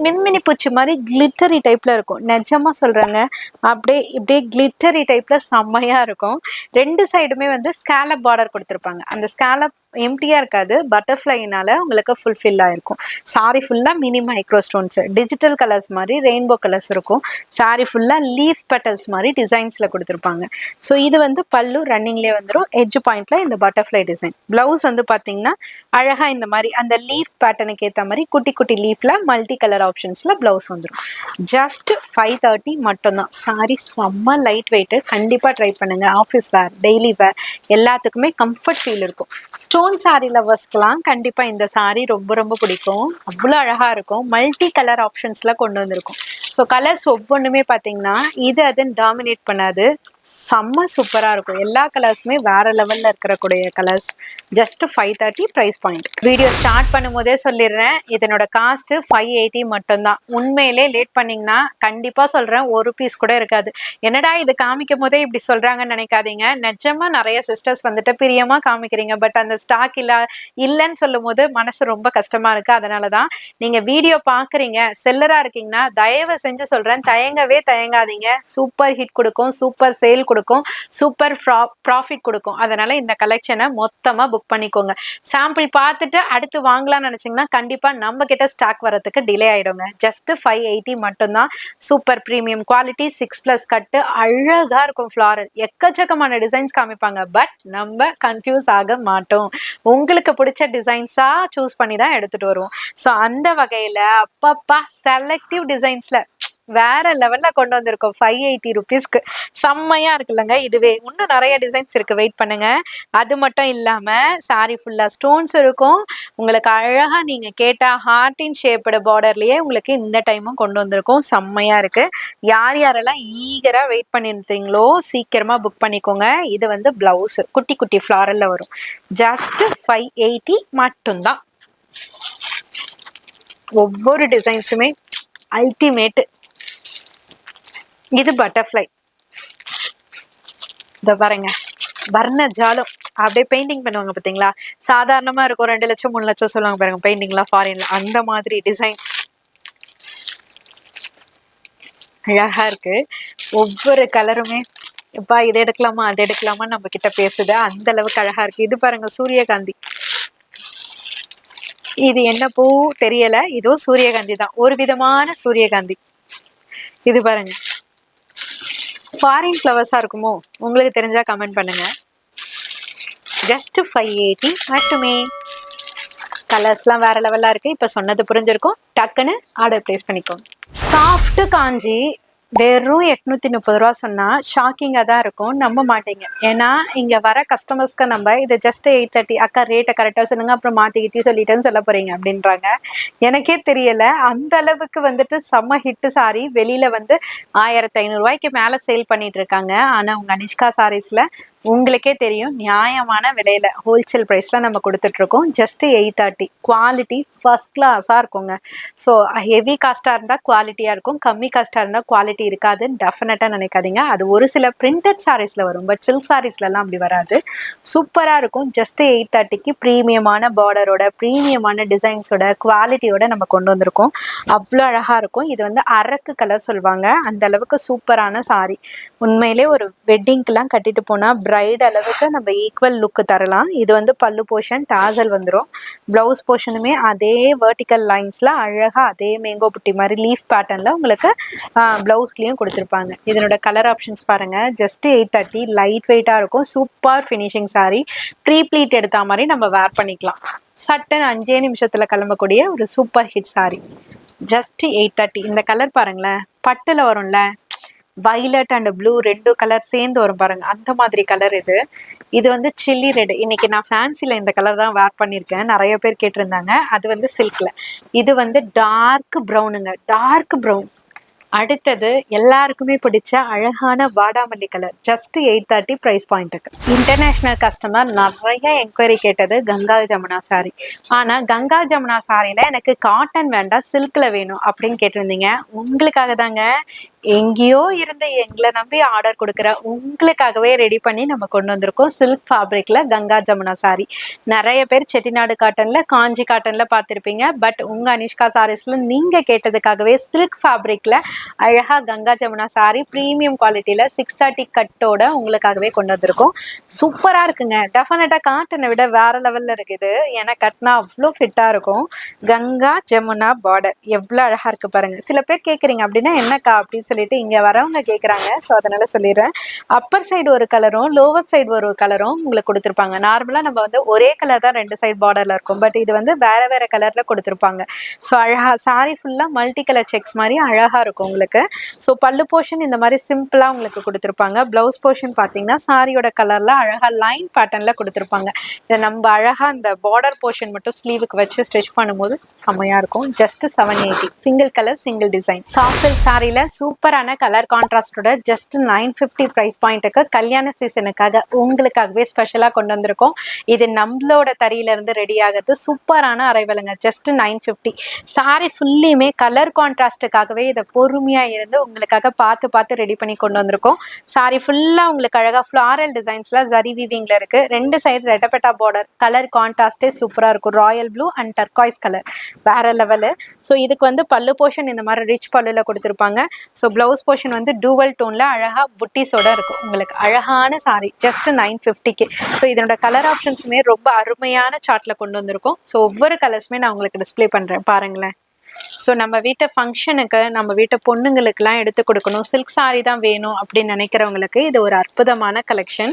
மின்மினி பூச்சி மாதிரி கிளிட்டரி டைப்ல இருக்கும். நிஜமா சொல்றாங்க, இப்படியே கிளிட்டரி டைப்ல செம்மையா இருக்கும். ரெண்டு சைடுமே வந்து ஸ்கேலப் பார்டர் கொடுத்துருப்பாங்க. அந்த ஸ்கேலப் எம்டியா இருக்காது, பட்டர்ஃப்ளைனால உங்களுக்கு ஃபுல்ஃபில் ஆயிருக்கும். சாரி ஃபுல்லா mini micro stones, digital colours மாதிரி ரெயின்போ கலர்ஸ் இருக்கும். சாரி ஃபுல்லா லீஃப் பெட்டல்ஸ் மாதிரி டிசைன்ஸ்ல கொடுத்துருப்பாங்க. ஸோ இது வந்து பல்லு ரன்னிங்லேயே வந்துடும். எட்ஜ் பாயிண்ட்ல இந்த பட்டர்ஃப்ளை டிசைன். பிளவுஸ் வந்து பாத்தீங்கன்னா அழகா இந்த மாதிரி அந்த லீஃப் பேட்டர்னுக்கு ஏற்ற மாதிரி குட்டி குட்டி லீஃப்ல மல்டி கலர் ஆப்ஷன்ஸ்ல பிளவுஸ் வந்துடும். ஜஸ்ட் 530 மட்டும்தான். சாரி செம்ம லைட் வெயிட், கண்டிப்பா ட்ரை பண்ணுங்க. ஆஃபீஸ் வேர், டெய்லி வேர் எல்லாத்துக்குமே கம்ஃபர்ட் ஃபீல் இருக்கும். ஸ்டோன் சாரி லவர்ஸ்க்குலாம் கண்டிப்பா இந்த சாரி ரொம்ப ரொம்ப பிடிக்கும். அவ்வளோ அழகா இருக்கும். மல்டி கலர் ஆப்ஷன்ஸ்ல கொண்டு வந்திருக்கும். ஸோ கலர்ஸ் ஒவ்வொன்றுமே பார்த்தீங்கன்னா இது அதுன்னு டாமினேட் பண்ணாது, செம்ம சூப்பராக இருக்கும். எல்லா கலர்ஸுமே வேற லெவலில் இருக்கக்கூடிய colours. Just 530 price point. Video start பண்ணும் போதே சொல்லிடுறேன், இதனோட காஸ்ட் 580 மட்டும்தான். உண்மையிலே லேட் பண்ணீங்கன்னா கண்டிப்பாக சொல்கிறேன் ஒரு பீஸ் கூட இருக்காது. என்னடா இது காமிக்கும் போதே இப்படி சொல்கிறாங்கன்னு நினைக்காதீங்க. நிஜமா நிறைய சிஸ்டர்ஸ் வந்துட்டு பிரியமாக காமிக்கிறீங்க, பட் அந்த ஸ்டாக் இல்லைன்னு சொல்லும் போது மனசு ரொம்ப கஷ்டமாக இருக்குது. அதனால தான் நீங்கள் வீடியோ பார்க்குறீங்க, செல்லராக இருக்கீங்கன்னா தயவு செஞ்சு சொல்கிறேன், தயங்காதீங்க. சூப்பர் ஹிட் கொடுக்கும், சூப்பர் சேல் கொடுக்கும், சூப்பர் ப்ராஃபிட் கொடுக்கும். அதனால இந்த கலெக்ஷனை மொத்தமாக புக் பண்ணிக்கோங்க. சாம்பிள் பார்த்துட்டு அடுத்து வாங்கலாம்னு நினச்சிங்கன்னா கண்டிப்பாக நம்ம கிட்ட ஸ்டாக் வரதுக்கு டிலே ஆகிடுங்க. ஜஸ்ட் 580 மட்டும்தான். சூப்பர் ப்ரீமியம் குவாலிட்டி 6+ கட்டு, அழகாக இருக்கும். ஃப்ளாரல் எக்கச்சக்கமான டிசைன்ஸ் காமிப்பாங்க, பட் நம்ம கன்ஃபியூஸ் ஆக மாட்டோம். உங்களுக்கு பிடிச்ச டிசைன்ஸாக சூஸ் பண்ணி தான் எடுத்துகிட்டு வருவோம். ஸோ அந்த வகையில் அப்பப்பா செலக்டிவ் டிசைன்ஸில் வேற லெவல்ல கொண்டு வந்திருக்கோம். 580 ருபீஸ்க்கு செம்மையா இருக்குல்லங்க. இதுவே இன்னும் நிறைய டிசைன்ஸ் இருக்கு, வெயிட் பண்ணுங்க. அது மட்டும் இல்லாம சாரி ஃபுல்லா ஸ்டோன்ஸ் இருக்கும். உங்களுக்கு அழகா நீங்க கேட்ட ஹார்டின் ஷேப்டு பார்டர்லயே உங்களுக்கு இந்த டைமும் கொண்டு வந்திருக்கோம். செம்மையா இருக்கு. யாரெல்லாம் ஈகரா வெயிட் பண்ணிருந்தீங்களோ சீக்கிரமா புக் பண்ணிக்கோங்க. இது வந்து பிளவுஸ் குட்டி குட்டி ஃபிளாரல்ல வரும். ஜஸ்ட் 580 மட்டும்தான். ஒவ்வொரு டிசைன்ஸுமே அல்டிமேட். இது பட்டர்ஃப்ளை, இத பாருங்க, வர்ண ஜாலம் அப்படியே பெயிண்டிங் பண்ணுவாங்க பார்த்தீங்களா, சாதாரணமா இருக்கும் 2 லட்சம் 3 லட்சம் சொல்லுவாங்க பாருங்க பெயிண்டிங்லாம் ஃபாரின்ல, அந்த மாதிரி டிசைன் அழகா இருக்கு. ஒவ்வொரு கலருமே எப்பா இதை எடுக்கலாமா அதை எடுக்கலாமா நம்ம கிட்ட பேசுது, அந்த அளவுக்கு அழகா இருக்கு. இது பாருங்க சூரியகாந்தி, இது என்ன பூ தெரியல, இதுவும் சூரியகாந்தி தான், ஒரு விதமான சூரியகாந்தி. இது பாருங்க ஃபாரின் ஃப்ளவர்ஸா இருக்குமோ, உங்களுக்கு தெரிஞ்சா கமெண்ட் பண்ணுங்க. ஜஸ்ட் 580 மட்டுமே. கலர்ஸ்லாம் வேற லெவலா இருக்கு. இப்ப சொன்னது புரிஞ்சிருக்கும், டக்குன்னு ஆர்டர் பிளேஸ் பண்ணிக்கோங்க. சாஃப்ட் காஞ்சி வெறும் 830 ரூபா சொன்னா ஷாக்கிங்கா தான் இருக்கும், நம்ப மாட்டீங்க. ஏன்னா இங்க வர கஸ்டமர்ஸ்க்கு நம்ம இது ஜஸ்ட் 830, அக்கா ரேட்டை கரெக்டா சொல்லுங்க, அப்புறம் மாத்தி சொல்லிட்டேன்னு சொல்ல போறீங்க அப்படின்றாங்க. எனக்கே தெரியல, அந்த அளவுக்கு வந்துட்டு செம்ம ஹிட் சாரி. வெளியில வந்து 1500 ரூபாய்க்கு மேல சேல் பண்ணிட்டு இருக்காங்க. ஆனா உங்க அனிஷ்கா சாரீஸ்ல உங்களுக்கே தெரியும், நியாயமான விலையில ஹோல்சேல் பிரைஸ்ல நம்ம கொடுத்துட்டு இருக்கோம். ஜஸ்ட் 830. குவாலிட்டி ஃபர்ஸ்ட் கிளாஸா இருக்குங்க. ஸோ ஹெவி காஸ்டா இருந்தா குவாலிட்டியா இருக்கும், கம்மி காஸ்டா இருந்தா குவாலிட்டி இருக்காதுன்னு டெஃபினட்டா நினைக்காதீங்க. அது ஒரு சில பிரிண்டட் சாரீஸ்ல வரும், பட் சில்க் சாரீஸ்ல எல்லாம் அப்படி வராது. சூப்பரா இருக்கும். ஜஸ்ட் 830க்கு ப்ரீமியமான பார்டரோட, ப்ரீமியமான டிசைன்ஸோட, குவாலிட்டியோட நம்ம கொண்டு வந்திருக்கோம். அவ்வளோ அழகா இருக்கும். இது வந்து அரக்கு கலர் சொல்லுவாங்க, அந்த அளவுக்கு சூப்பரான சாரி. உண்மையிலே ஒரு வெட்டிங்க்கெல்லாம் கட்டிட்டு போனா பிரைட் அளவுக்கு நம்ம ஈக்குவல் லுக் தரலாம். இது வந்து பல்லு போர்ஷன், டாசல் வந்துடும். பிளவுஸ் போர்ஷனுமே அதே வெர்டிக்கல் லைன்ஸ்ல அழகா அதே மேங்கோ புட்டி மாதிரி லீஃப் பேட்டர்ன்ல உங்களுக்கு பிளவுஸ்லயும் கொடுத்துருப்பாங்க. இதனோட கலர் ஆப்ஷன்ஸ் பாருங்க. ஜஸ்ட் 830, லைட் வெயிட்டா இருக்கும். Super finishing sari. Pre pleat எடுத்த மாதிரி நம்ம வேர் பண்ணிக்கலாம். சட்டன் 5 நிமிஷத்துல கிளம்பக்கூடிய ஒரு சூப்பர் ஹிட் சாரி. ஜஸ்ட் 830. இந்த கலர் பாருங்களேன், பட்டுல வரும்ல, வைலட் அண்ட் ப்ளூ 2 கலர் சேர்ந்து வரும் பாருங்க, அந்த மாதிரி கலர் இது. இது வந்து சில்லி ரெட். இன்னைக்கு நான் ஃபேன்சில இந்த கலர் தான் வேர் பண்ணியிருக்கேன், நிறைய பேர் கேட்டிருந்தாங்க. அது வந்து சில்க்ல. இது வந்து டார்க் ப்ரௌனுங்க, டார்க் ப்ரௌன். அடுத்தது எல்லாருக்குமே பிடிச்ச அழகான வாடாமல்லி கலர். ஜஸ்ட் 830 ப்ரைஸ் பாயிண்ட்டுக்கு. இன்டர்நேஷ்னல் கஸ்டமர் நிறைய என்கொயரி கேட்டது கங்கா ஜமுனா சாரி. ஆனால் கங்கா ஜமுனா சாரியில் எனக்கு காட்டன் வேண்டாம், சில்கில் வேணும் அப்படின்னு கேட்டிருந்தீங்க. உங்களுக்காக தாங்க, எங்கேயோ இருந்து எங்களை நம்பி ஆர்டர் கொடுக்குற உங்களுக்காகவே ரெடி பண்ணி நம்ம கொண்டு வந்திருக்கோம். சில்க் ஃபேப்ரிக்ல கங்கா ஜமுனா சாரி. நிறைய பேர் செட்டிநாடு காட்டன்ல, காஞ்சி காட்டன்ல பார்த்துருப்பீங்க. பட் உங்க அனிஷ்கா சாரீஸ்ல நீங்க கேட்டதுக்காகவே சில்க் ஃபேப்ரிக்ல அழகா கங்கா ஜமுனா சாரி ப்ரீமியம் குவாலிட்டியில 630 கட்டோட உங்களுக்காகவே கொண்டு வந்திருக்கோம். சூப்பரா இருக்குங்க. டெஃபினட்டா காட்டனை விட வேற லெவல்ல இருக்குது. ஏன்னா கட்டினா அவ்வளோ ஃபிட்டா இருக்கும். கங்கா ஜமுனா பார்டர் எவ்வளோ அழகா இருக்கு பாருங்க. சில பேர் கேட்குறீங்க அப்படின்னா என்னக்கா அப்படி சொல்லிட்டு இங்க வரவங்க கேக்குறாங்க. ஸோ அதனால சொல்லிடுறேன். அப்பர் சைடு ஒரு கலரும் லோவர் சைடு ஒரு கலரும் உங்களுக்கு கொடுத்துருப்பாங்க. நார்மலா நம்ம வந்து ஒரே கலர் தான் 2 சைடு பார்டர்ல இருக்கும். பட் இது வந்து வேற வேற கலர்ல கொடுத்துருப்பாங்க. ஸோ அழகா சாரி ஃபுல்லா மல்டி கலர் செக்ஸ் மாதிரி அழகா இருக்கும் உங்களுக்கு. ஸோ பல்லு போர்ஷன் இந்த மாதிரி சிம்பிளா உங்களுக்கு கொடுத்துருப்பாங்க. பிளவுஸ் போர்ஷன் பார்த்தீங்கன்னா சாரியோட கலர்ல அழகா லைன் பேட்டர்ன்ல கொடுத்துருப்பாங்க. இதை நம்ம அழகா இந்த பார்டர் போர்ஷன் மட்டும் ஸ்லீவுக்கு வச்சு ஸ்டிச் பண்ணும்போது செம்மையா இருக்கும். Just 780 single colour single design. Soft silk சாரியில சூப்பரான கலர் கான்ட்ராஸ்டோட ஜஸ்ட் 950 பிரைஸ் பாயிண்ட்டுக்கு கல்யாண சீசனுக்காக உங்களுக்காகவே ஸ்பெஷலா கொண்டு வந்திருக்கோம். இது நம்மளோட தறியில இருந்து ரெடி ஆகிறது சூப்பரான அரைவலுங்க. ஜஸ்ட் 950. சாரி ஃபுல்லியுமே கலர் கான்ட்ராஸ்டுக்காகவே இதை பொறுமையா இருந்து உங்களுக்காக பார்த்து பார்த்து ரெடி பண்ணி கொண்டு வந்திருக்கோம். சாரி ஃபுல்லா உங்களுக்கு அழகா ஃபிளாரல் டிசைன்ஸ்ல ஜரி வீவிங்ல இருக்கு. 2 சைடு ரெட்டப்பட்டா பார்டர். கலர் கான்ட்ராஸ்டே சூப்பரா இருக்கும். Royal blue and turquoise colour வேற லெவலு. ஸோ இதுக்கு வந்து பல்லு போர்ஷன் இந்த மாதிரி ரிச் பல்லுல கொடுத்துருப்பாங்க. ஸோ பிளவுஸ் போர்ஷன் வந்து டூவல் டோன்ல அழகா புட்டிஸோட இருக்கும். உங்களுக்கு அழகான சாரி ஜஸ்ட் 950க்கு. ஸோ இதனோட கலர் ஆப்ஷன்ஸுமே ரொம்ப அருமையான சார்ட்ல கொண்டு வந்திருக்கும். ஸோ ஒவ்வொரு கலர்ஸுமே நான் உங்களுக்கு டிஸ்பிளே பண்றேன் பாருங்களேன். ஸோ நம்ம வீட்டு ஃபங்க்ஷனுக்கு நம்ம வீட்டு பொண்ணுங்களுக்குலாம் எடுத்து கொடுக்கணும், சில்க் சாரி தான் வேணும் அப்படின்னு நினைக்கிறவங்களுக்கு இது ஒரு அற்புதமான கலெக்ஷன்.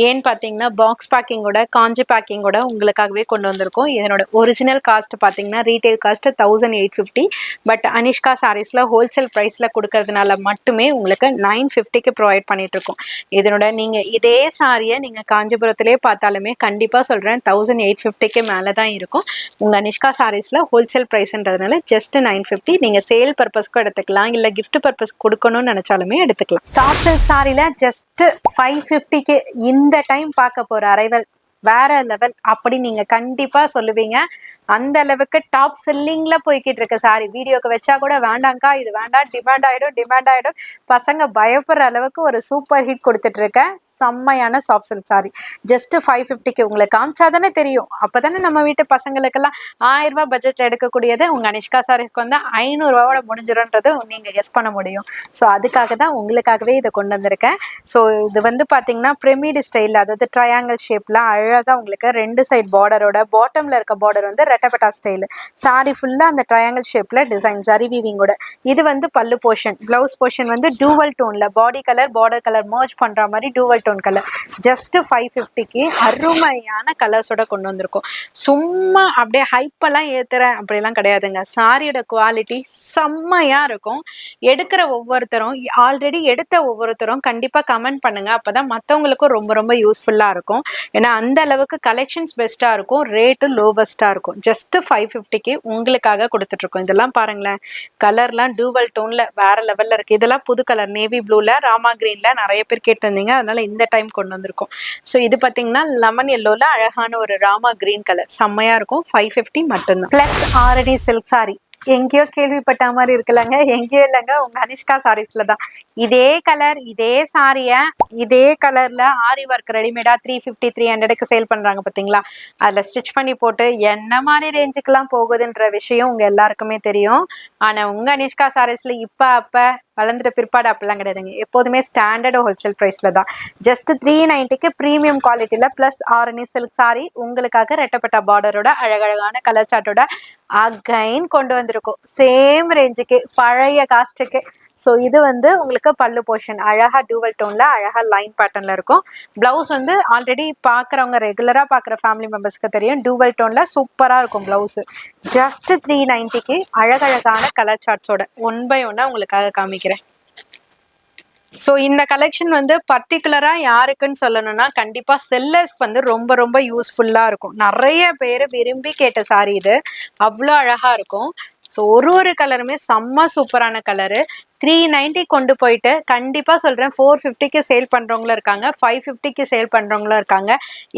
ஏன்னு பார்த்தீங்கன்னா பாக்ஸ் பேக்கிங்கோட காஞ்சி பேக்கிங்கோட உங்களுக்காகவே கொண்டு வந்திருக்கோம். இதனோட ஒரிஜினல் காஸ்ட் பார்த்தீங்கன்னா ரீட்டைல் காஸ்ட் 1850. பட் அனிஷ்கா சாரீஸில் ஹோல்சேல் ப்ரைஸில் கொடுக்கறதுனால மட்டுமே உங்களுக்கு 950க்கு ப்ரொவைட் பண்ணிட்டு இருக்கோம். இதனோட நீங்கள் இதே சாரியை நீங்கள் காஞ்சிபுரத்திலே பார்த்தாலுமே கண்டிப்பாக சொல்கிறேன் 1850க்கு மேலே தான் இருக்கும். உங்கள் அனிஷ்கா சாரீஸில் ஹோல்சேல் ப்ரைஸ்ன்றதுனால ஜஸ்ட் 950. நீங்க சேல் பர்பஸ்க்கு எடுத்துக்கலாம், இல்ல கிஃப்ட் பர்பஸ் கொடுக்கணும்னு நினைச்சாலுமே எடுத்துக்கலாம். சாஃப்ட் சில்க் சாரில ஜஸ்ட் 550க்கு இந்த டைம் பார்க்க போற அரைவல் வேற லெவல் அப்படி நீங்க கண்டிப்பா சொல்லுவீங்க. அந்த அளவுக்கு டாப் செல்லிங்ல போய்கிட்டு இருக்கு சாரி. வீடியோக்கு வச்சா கூட வேண்டாங்க்கா இது வேண்டாம், டிமாண்ட் ஆயிடும் பசங்க பயப்படுற அளவுக்கு ஒரு சூப்பர் ஹிட் கொடுத்துட்டு இருக்க செம்மையான சாஃப்ட் சில்க் சாரி ஜஸ்ட் 550க்கு. உங்களுக்கு காமிச்சாதானே தெரியும், அப்பதானே நம்ம வீட்டு பசங்களுக்கெல்லாம் 1000 ரூபாய் பட்ஜெட்ல எடுக்கக்கூடியது உங்க அனிஷ்கா சாரீஸ்க்கு வந்து 500 ரூபாயோட முடிஞ்சிடும்ன்றது நீங்க கெஸ் பண்ண முடியும். ஸோ அதுக்காக தான் உங்களுக்காகவே இதை கொண்டு வந்திருக்கேன். ஸோ இது வந்து பாத்தீங்கன்னா பிரமிடு ஸ்டைல், அதாவது ட்ரையாங்கிள் ஷேப்ல அழகா உங்களுக்கு 2 சைட் பார்டரோட பாட்டம்ல இருக்க பார்டர் வந்து ரெட்டப்பட்டா ஸ்டைல். சாரி ஃபுல்லா அந்த ட்ரையாங்கிள் ஷேப்ல டிசைன் ஜரி வீவிங்கோட. இது வந்து பல்லு போர்ஷன். பிளவுஸ் போர்ஷன் வந்து டூவல் டோன்ல body colour border colour merge பண்ற மாதிரி டூவல் டோன் கலர். ஜஸ்ட் 550க்கு அருமையான கலர்ஸோட கொண்டு வந்திருக்கோம். சும்மா அப்படியே ஹைப்பெல்லாம் ஏத்துறேன் அப்படிலாம் கிடையாதுங்க. சாரியோட குவாலிட்டி செம்மையா இருக்கும். எடுக்கிற ஒவ்வொருத்தரும் ஆல்ரெடி எடுத்த ஒவ்வொருத்தரும் கண்டிப்பா கமெண்ட் பண்ணுங்க. அப்பதான் மற்றவங்களுக்கும் ரொம்ப ரொம்ப யூஸ்ஃபுல்லா இருக்கும். ஏன்னா அந்த அளவுக்கு கலெக்ஷன்ஸ் பெஸ்டா இருக்கும், ரேட்டு லோவஸ்டா இருக்கும். ஜஸ்ட் 550க்கு உங்களுக்காக கொடுத்துட்டு இருக்கோம். இதெல்லாம் பாருங்களேன், கலர்லாம் டூவல் டோன்ல வேற லெவல்ல இருக்கு. இதெல்லாம் புது கலர் நேவி ப்ளூல ராமா கிரீன்ல நிறைய பேர் கேட்டிருந்தீங்க, அதனால இந்த டைம் கொண்டு வந்திருக்கோம். ஸோ இது பாத்தீங்கன்னா லெமன் எல்லோல அழகான ஒரு ராமா கிரீன் கலர் செம்மையா இருக்கும். 550 மட்டும்தான். பிளஸ் ஆரடி சில்க் சாரி எங்கேயோ கேள்விப்பட்ட மாதிரி இருக்குல்லங்க, எங்கேயோ இல்லைங்க, உங்க அனிஷ்கா சாரீஸ்ல தான். இதே கலர் இதே சாரிய இதே கலர்ல ஆரி ஒர்க் ரெடிமேடா 350 300க்கு சேல் பண்றாங்க பாத்தீங்களா. அதுல ஸ்டிச் பண்ணி போட்டு என்ன மாதிரி ரேஞ்சுக்கெல்லாம் போகுதுன்ற விஷயம் உங்க எல்லாருக்குமே தெரியும். ஆனா உங்க அனிஷ்கா சாரீஸ்ல அப்ப வளர்ந்துட்ட பிற்பாடு அப்படிலாம் கிடையாதுங்க. எப்போதுமே ஸ்டாண்டர்ட் ஹோல்சேல் பிரைஸ்ல தான். ஜஸ்ட் 390க்கு ப்ரீமியம் குவாலிட்டியில பிளஸ் ஆரணி சில்க் சாரி உங்களுக்காக ரெட்டப்பட்ட பார்டரோட அழகழகான கலர் சார்ட்டோட அகைன் கொண்டு வந்திருக்கும். சேம் ரேஞ்சுக்கு பழைய காஸ்ட்டுக்கு. ஸோ இது வந்து உங்களுக்கு பல்லு போர்ஷன் அழகா டூவல் டோன்ல அழகா லைன் பேட்டர்ன்ல இருக்கும். பிளவுஸ் வந்து ஆல்ரெடி பாக்குறவங்க ரெகுலரா பாக்குற ஃபேமிலி மெம்பர்ஸ்க்கு தெரியும், டூவல் டோன்ல சூப்பரா இருக்கும் பிளவுஸ். ஜஸ்ட் 390க்கு அழகழகான கலர் சார்ட்ஸோட 1 by 1 உங்களுக்காக காமிக்கிறேன். ஸோ இந்த கலெக்ஷன் வந்து பர்டிகுலரா யாருக்குன்னு சொல்லணும்னா கண்டிப்பா செல்லர்ஸ்க்கு வந்து ரொம்ப ரொம்ப யூஸ்ஃபுல்லா இருக்கும். நிறைய பேர் விரும்பி கேட்ட சாரி இது, அவ்வளோ அழகா இருக்கும். ஸோ ஒரு கலருமே செம்ம சூப்பரான கலரு. 390 கொண்டு போயிட்டு கண்டிப்பா சொல்றேன் 450க்கு சேல் பண்றவங்களும் இருக்காங்க, 550க்கு சேல் பண்றவங்களும் இருக்காங்க,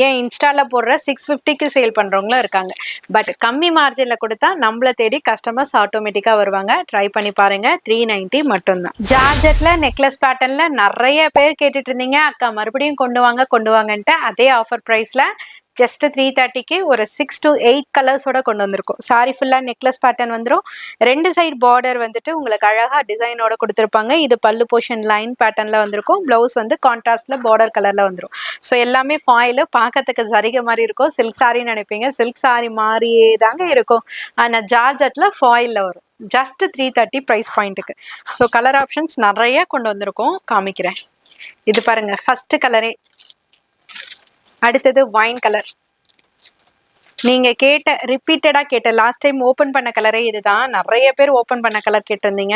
ஏன் இன்ஸ்டால போடுற 650க்கு சேல் பண்றவங்களும் இருக்காங்க. பட் கம்மி மார்ஜின்ல கொடுத்தா நம்மள தேடி கஸ்டமர்ஸ் ஆட்டோமேட்டிக்கா வருவாங்க. ட்ரை பண்ணி பாருங்க. 390 மட்டும்தான். ஜார்ஜெட்ல நெக்லஸ் பேட்டர்ன்ல நிறைய பேர் கேட்டுட்டு இருந்தீங்க, அக்கா மறுபடியும் கொண்டு வாங்கன்ட்டு அதே ஆஃபர் பிரைஸ்ல ஜஸ்ட் 330க்கு ஒரு 6 to 8 கலர்ஸோட கொண்டு வந்திருக்கும். சாரி ஃபுல்லா நெக்லஸ் பேட்டர்ன் வந்துடும். 2 சைட் பார்டர் வந்துட்டு உங்களுக்கு அழகா டிசைனோட கொடுத்துருப்பாங்க. இது பல்லு போர்ஷன் லைன் பேட்டர்ன்ல வந்திருக்கும். பிளவுஸ் வந்து கான்ட்ராஸ்ட்ல பார்டர் கலர்ல வந்துடும். ஸோ எல்லாமே ஃபாயில் பார்க்கறதுக்கு சரிகை மாதிரி இருக்கும். சில்க் சாரின்னு நினைப்பீங்க, சில்க் சாரி மாதிரியே தாங்க இருக்கும். ஆனால் ஜார்ஜெட்ல ஃபாயில்ல வரும். ஜஸ்ட் 330 ப்ரைஸ் பாயிண்ட்டுக்கு. ஸோ கலர் ஆப்ஷன்ஸ் நிறைய கொண்டு வந்திருக்கோம், காமிக்கிறேன். இது பாருங்க, ஃபர்ஸ்ட் கலரே. அடுத்தது வைன் கலர். நீங்க கேட்ட ரிப்பீட்டடா கேட்ட லாஸ்ட் டைம் ஓபன் பண்ண கலரே இதுதான். நிறைய பேர் ஓபன் பண்ண கலர் கேட்டிருந்தீங்க.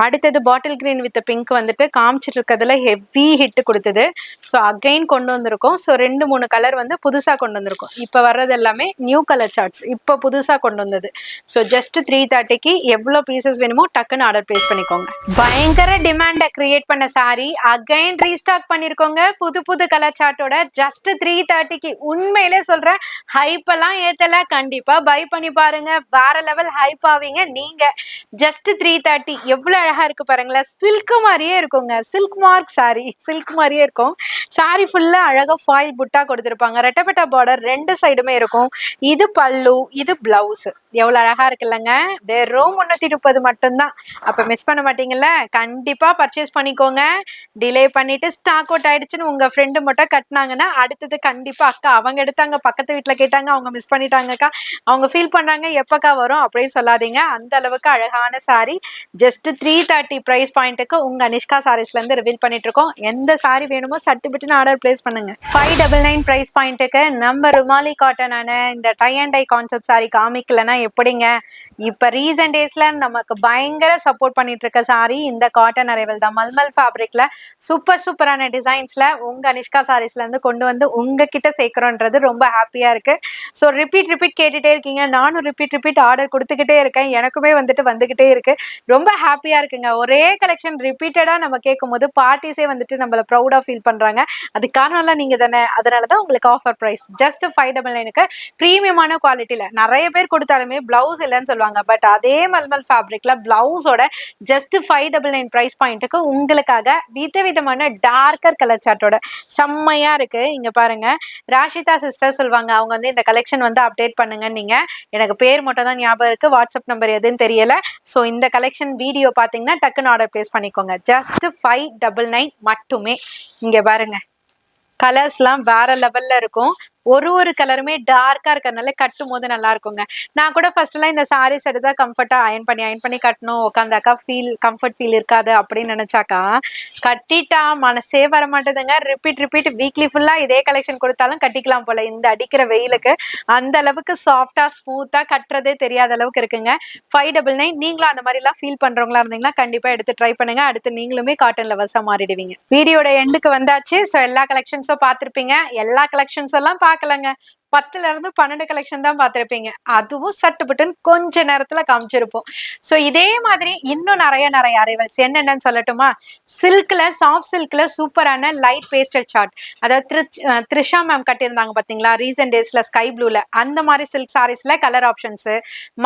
அடுத்தது பாட்டில் கிரீன் வித் பிங்க் வந்துட்டு காமிச்சிட்டு இருக்கிறதுல ஹெவி ஹிட் கொடுத்தது. ஸோ அகைன் கொண்டு வந்திருக்கோம். ஸோ 2-3 கலர் வந்து புதுசா கொண்டு வந்திருக்கோம். இப்போ வர்றது எல்லாமே நியூ கலர் சார்ட்ஸ், இப்போ புதுசா கொண்டு வந்தது. ஸோ ஜஸ்ட் 330க்கு எவ்வளோ பீசஸ் வேணுமோ டக்குன்னு ஆர்டர் பிளேஸ் பண்ணிக்கோங்க. பயங்கர டிமாண்டை கிரியேட் பண்ண சாரி அகைன் ரீஸ்டாக் பண்ணிருக்கோங்க, புது புது கலர் சார்ட்டோட. ஜஸ்ட் 330க்கு உண்மையிலே சொல்றேன், ஹைப்பெல்லாம் ஏத்தல, கண்டிப்பா பை பண்ணி பாருங்க, வேற லெவல் ஹைப் ஆவீங்க நீங்க. ஜஸ்ட் 330 எவ்வளவு அழகா இருக்கு பாருங்களேன். சில்க் மாதிரியே இருக்குங்க, சில்க் மார்க் சாரி, சில்க் மாதிரியே இருக்கும். சாரி ஃபுல்லா அழகா ஃபாயில் புட்டா கொடுத்திருப்பாங்க. ரெட்டப்பட்ட பார்டர் 2 சைடுமே இருக்கும். இது பல்லு, இது பிளவுஸ். எவ்வளவு அழகா இருக்குல்லங்க. வெறும் 330 மட்டும்தான். அப்ப மிஸ் பண்ண மாட்டீங்கல்ல, கண்டிப்பா பர்ச்சேஸ் பண்ணிக்கோங்க. டிலே பண்ணிட்டு ஸ்டாக் அவுட் ஆயிடுச்சுன்னு உங்க ஃப்ரெண்டு மட்டும் கட்டினாங்கன்னா அடுத்தது கண்டிப்பா அக்கா அவங்க எடுத்தாங்க, பக்கத்து வீட்டுல கேட்டாங்க, அவங்க மிஸ் பண்ணிட்டாங்கக்கா, அவங்க ஃபீல் பண்றாங்க, எப்பக்கா வரும் அப்படின்னு சொல்லாதீங்க. அந்த அளவுக்கு அழகான சாரி. ஜஸ்ட் 330 பிரைஸ் பாயிண்ட்டுக்கு உங்க அனிஷ்கா சாரீஸ்ல இருந்து ரிவீல் பண்ணிட்டு இருக்கோம். எந்த சாரி வேணுமோ சட்டு பிட்டுன்னு ஆர்டர் பிளேஸ் பண்ணுங்க. 599 பிரைஸ் பாயிண்ட்டுக்கு நம்ம ருமாலி காட்டனான இந்த tie and dye concept sari காமிக்கலன்னா எப்படிங்க? இப்ப ரீசன்ட் டேஸ்ல நமக்கு பயங்கர சப்போர்ட் பண்ணிட்டு இருக்க சாரி இந்த காட்டன் அரைவல் தான். மல்மல் ஃபேப்ரிக்ல சூப்பரான டிசைன்ஸ்ல உங்க அனிஷ்கா சாரீஸ்ல இருந்து கொண்டு வந்து உங்ககிட்ட சேர்க்கிறோன்றது ரொம்ப ஹாப்பியா இருக்கு. ஸோ ரிப்பீட் கேட்டுட்டே இருக்கீங்க, நானும் ரிப்பீட் ஆர்டர் கொடுத்துக்கிட்டே இருக்கேன், எனக்குமே வந்துகிட்டே இருக்கு. ரொம்ப ஹாப்பியா இருக்குங்க. ஒரே கலெக்ஷன் ரிப்பீட்டடா நம்ம கேட்கும் போது பார்ட்டிஸே வந்துட்டு நம்மள ப்ரௌடா ஃபீல் பண்றாங்க. அது காரணம்லாம் நீங்க தானே, அதனாலதான் உங்களுக்கு ஆஃபர் பிரைஸ் ஜஸ்ட் 599க்கு பிரீமியமான குவாலிட்டியில. நிறைய பேர் கொடுத்தாலுமே பிளவுஸ் இல்லைன்னு சொல்லுவாங்க, பட் அதே மல்மல் ஃபேப்ரிக்ல பிளவுஸோட ஜஸ்ட் 599 பிரைஸ் பாயிண்ட்டுக்கு உங்களுக்காக விதவிதமான டார்க்கர் கலர் சார்ட்டோட செம்மையா இருக்கு. இங்க பாருங்க, ராஷிதா சிஸ்டர் சொல்லுவாங்க, அவங்க வந்து இந்த கலெக்ஷன் வந்து அப்டேட் பண்ணுங்க. நீங்க எனக்கு பேர் மட்டும் தான் ஞாபகம் இருக்கு, வாட்ஸ்அப் நம்பர் எதுன்னு தெரியல. ஸோ இந்த கலெக்ஷன் வீடியோ பார்த்தீங்கன்னா டக்குன்னு ஆர்டர் பிளேஸ் பண்ணிக்கோங்க. ஜஸ்ட் 599 மட்டுமே. இங்க பாருங்க, கலர்ஸ்லாம் வேற லெவல்ல இருக்கும். ஒரு கலருமே டார்க்கா இருக்கிறதுனால கட்டும் போது நல்லா இருக்குங்க. நான் கூட ஃபர்ஸ்ட் எல்லாம் இந்த சாரீஸ் எடுத்தா கம்ஃபர்ட்டா அயன் பண்ணி கட்டணும், உட்காந்தாக்கா கம்ஃபர்ட் ஃபீல் இருக்காது அப்படின்னு நினைச்சாக்கா கட்டிட்டா மனசே வர மாட்டேதுங்க. ரிப்பீட் வீக்லி ஃபுல்லா இதே கலெக்ஷன் கொடுத்தாலும் கட்டிக்கலாம் போல இந்த அடிக்கிற வெயிலுக்கு. அந்த அளவுக்கு சாஃப்டா ஸ்மூத்தா கட்டுறதே தெரியாத அளவுக்கு இருக்குங்க. 599. நீங்களும் அந்த மாதிரி எல்லாம் ஃபீல் பண்றவங்களா இருந்தீங்கன்னா கண்டிப்பா எடுத்து ட்ரை பண்ணுங்க. அடுத்து நீங்களுமே காட்டன் லவர்ஸா மாறிடுவீங்க. வீடியோட எண்டுக்கு வந்தாச்சு. ஸோ எல்லா கலெக்ஷன்ஸும் பார்த்திருப்பீங்க. எல்லா கலெக்ஷன்ஸ் எல்லாம் பார்க்கலங்க, 10ல இருந்து 12 கலெக்ஷன் தான் பார்த்திருப்பீங்க. அதுவும் சட்டுப்பட்டுன்னு கொஞ்ச நேரத்துல காமிச்சிருப்போம். ஸோ இதே மாதிரி இன்னும் நிறைய அரைவல்ஸ் என்னென்னு சொல்லட்டுமா? சில்க்ல, சாஃப்ட் சில்க்ல சூப்பரான லைட் பேஸ்டல் சார்ட், அதாவது த்ரிஷா மேம் கட்டியிருந்தாங்க பாத்தீங்களா ரீசன்ட் டேஸ்ல ஸ்கை ப்ளூல, அந்த மாதிரி சில்க் சாரீஸ்ல கலர் ஆப்ஷன்ஸ்.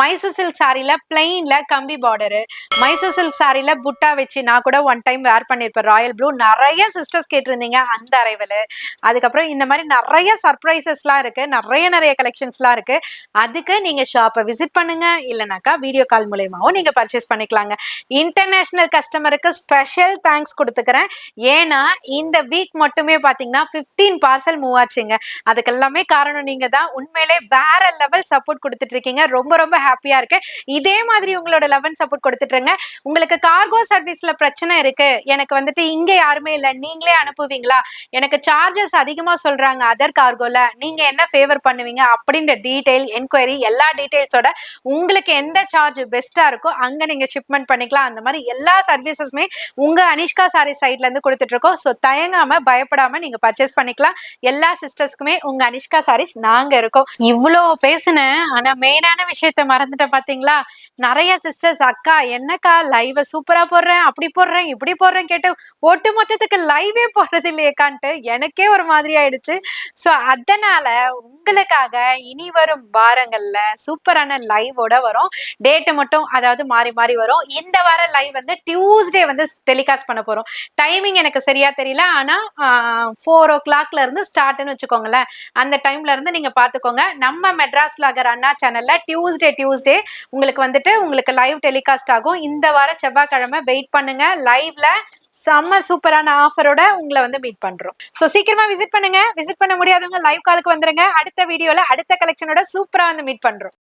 மைசூர் சில்க் சாரில பிளெயின்ல கம்பி பார்டரு, மைசூர் சில்க் சாரில புட்டா வச்சு நான் கூட ஒன் டைம் வேர் பண்ணிருப்பேன் ராயல் ப்ளூ. நிறைய சிஸ்டர்ஸ் கேட்டிருந்தீங்க அந்த அரைவல். அதுக்கப்புறம் இந்த மாதிரி நிறைய சர்ப்ரைசஸ்லாம் இருக்கு, நிறைய கலெக்ஷன்ஸ்லாம் இருக்கு. அதுக்கு நீங்க ஷாப்பை விசிட் பண்ணுங்க, இல்லைனாக்கா வீடியோ கால் மூலமாவும் நீங்க பர்ச்சேஸ் பண்ணிக்கலாங்க. இன்டர்நேஷனல் கஸ்டமருக்கு ஸ்பெஷல் தேங்க்ஸ் கொடுத்துக்கிறேன். ஏன்னா இந்த வீக் மட்டுமே பாத்தீங்கன்னா 15 பார்சல் மூவ் ஆச்சுங்க. அதுக்கு எல்லாமே காரணம் நீங்க தான். உண்மையிலே வேற லெவல் சப்போர்ட் கொடுத்துட்டு இருக்கீங்க. ரொம்ப ஹாப்பியா இருக்கு. இதே மாதிரி உங்களோட லெவல் சப்போர்ட் கொடுத்துட்டுருங்க. உங்களுக்கு கார்கோ சர்வீஸ்ல பிரச்சனை இருக்கு, எனக்கு வந்துட்டு இங்க யாருமே இல்லை, நீங்களே அனுப்புவீங்களா, எனக்கு சார்ஜஸ் அதிகமா சொல்றாங்க அதர் கார்கோல, நீங்க என்ன ஃபேவர் பண்ணுவீங்க அப்படின்ற டீடைல் என்கொயரி எல்லா டீடைல்ஸோட உங்களுக்கு எந்த சார்ஜ் பெஸ்டா இருக்கோ அங்க நீங்க ஷிப்மெண்ட் பண்ணிக்கலாம். அந்த மாதிரி எல்லா சர்வீசஸுமே உங்க அனிஷ்கா சாரி சைட்ல இருந்து கொடுத்துட்டு இருக்கோம். ஸோ தயங்காம பயப்படாம நீங்க பர்ச்சேஸ் பண்ணிக்கலாம். எல்லா சிஸ்டர்ஸ்க்குமே உங்க அனிஷ்கா சாரீஸ் நாங்க இருக்கோம். இவ்வளோ பேசுனேன், ஆனா மெயினான விஷயத்த மறந்துட்டேன் பாத்தீங்களா? நிறைய சிஸ்டர்ஸ் அக்கா என்னக்கா லைவ் சூப்பரா போடுறேன், அப்படி போடுறேன், இப்படி போடுறேன் கேட்டு ஒட்டு மொத்தத்துக்கு லைவே போடுறது இல்லையேக்கான்ட்டு எனக்கே ஒரு மாதிரி ஆயிடுச்சு. ஸோ அதனால உங்களுக்காக இனி வரும் வாரங்கள்ல சூப்பரான லைவோட வரும். டேட்டு மட்டும் அதாவது மாறி வரும். இந்த வார லைவ் வந்து டியூஸ்டே வந்து டெலிகாஸ்ட் பண்ண போறோம். டைமிங் எனக்கு சரியா தெரியல, ஆனா 4 o'clockல இருந்து ஸ்டார்ட்னு வச்சுக்கோங்களேன். அந்த டைம்ல இருந்து நீங்க பாத்துக்கோங்க. நம்ம மெட்ராஸ் வ்ளாகர் அண்ணா சேனல்ல டியூஸ்டே உங்களுக்கு லைவ் டெலிகாஸ்ட் ஆகும். இந்த வார செவ்வாய்க்கிழமை வெயிட் பண்ணுங்க. லைவ்ல செம்ம சூப்பரான ஆஃபரோட உங்களை வந்து மீட் பண்றோம். சோ சீக்கிரமா விசிட் பண்ணுங்க. விசிட் பண்ண முடியாதவங்க லைவ் காலுக்கு வந்துருங்க. அடுத்த வீடியோல அடுத்த கலெக்ஷனோட சூப்பரா வந்து மீட் பண்றோம்.